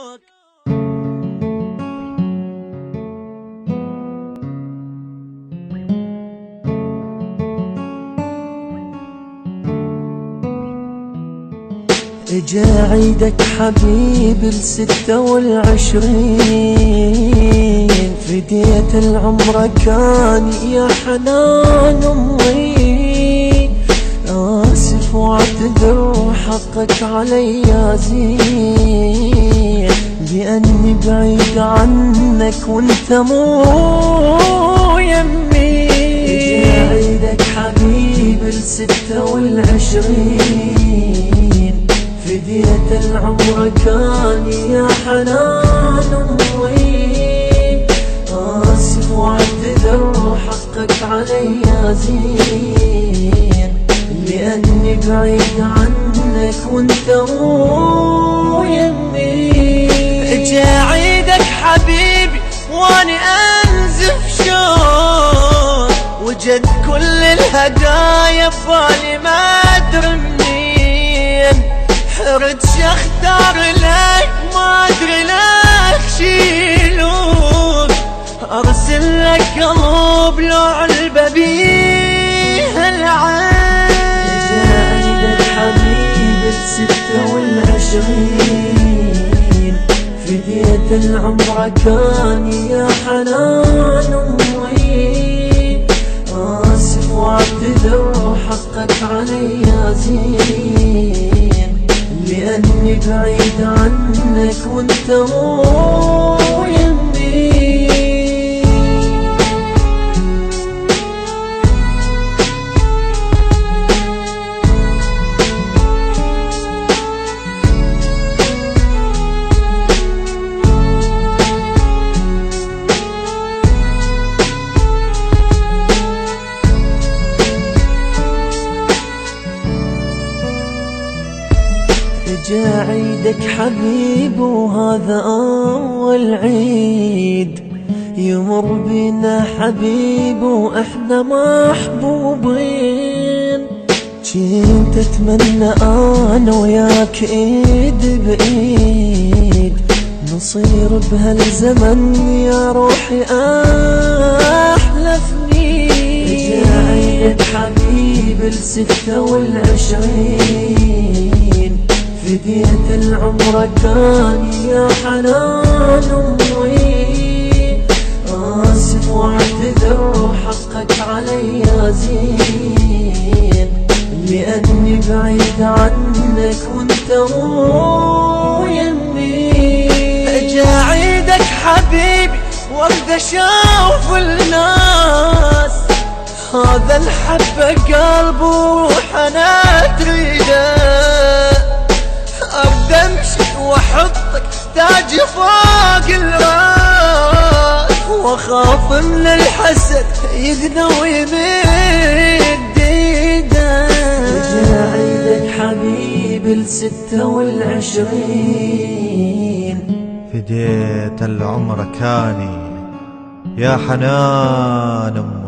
اجا عيدك حبيبي ال26، فديت العمر كان يا حنان امي. اسف واعتذر حقك علي زين، لاني بعيد عنك وانت مو يمي. اجا عيدك حبيبي ال26، فديت العمر كان يا حنان امي. اسف واعتذر حقك علي زين، لاني بعيد عنك وانت مو يمي. اجا عيدك حبيبي واني انزف شوق، وجد كل الهدايا ببالي ما ادري منين. حرت شختار لك ما ادري لك شيلوك، ارسل لك قلب لو علبة بيها العين. اجا عيدك حبيبي ال26، فديت العمر كان يا حنان امي. اسف واعتذر حقك علي زين، لاني بعيد عنك وانت مو يمي. اجا عيدك حبيب وهذا اول عيد يمر بينا حبيب واحنا محبوبين. كنت اتمنى انا وياك ايد بايد، نصير بهالزمن يا روحي احلى سنين. اجا عيدك حبيب ال26، فديت العمر كان يا حنان امي. اسف واعتذر حقك علي زين، لاني بعيد عنك وانت مو يمي. اجا عيدك حبيبي وارد اشوف الناس، هذا الحبة قلب وروح انا تريده. ابدا امشي واحطك تاج فوق الراس، واخاف من الحسد يذنى ويمد ايده. اجا عيدك حبيبي ال26، فديت العمر كاني يا حنان امي.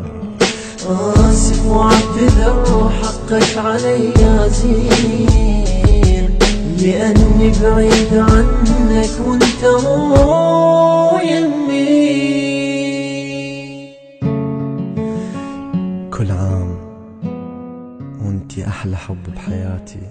اسف واعتذر حقك علي زين، لاني بعيد عنك وانت مو يمي. كل عام وانتي احلى حب بحياتي.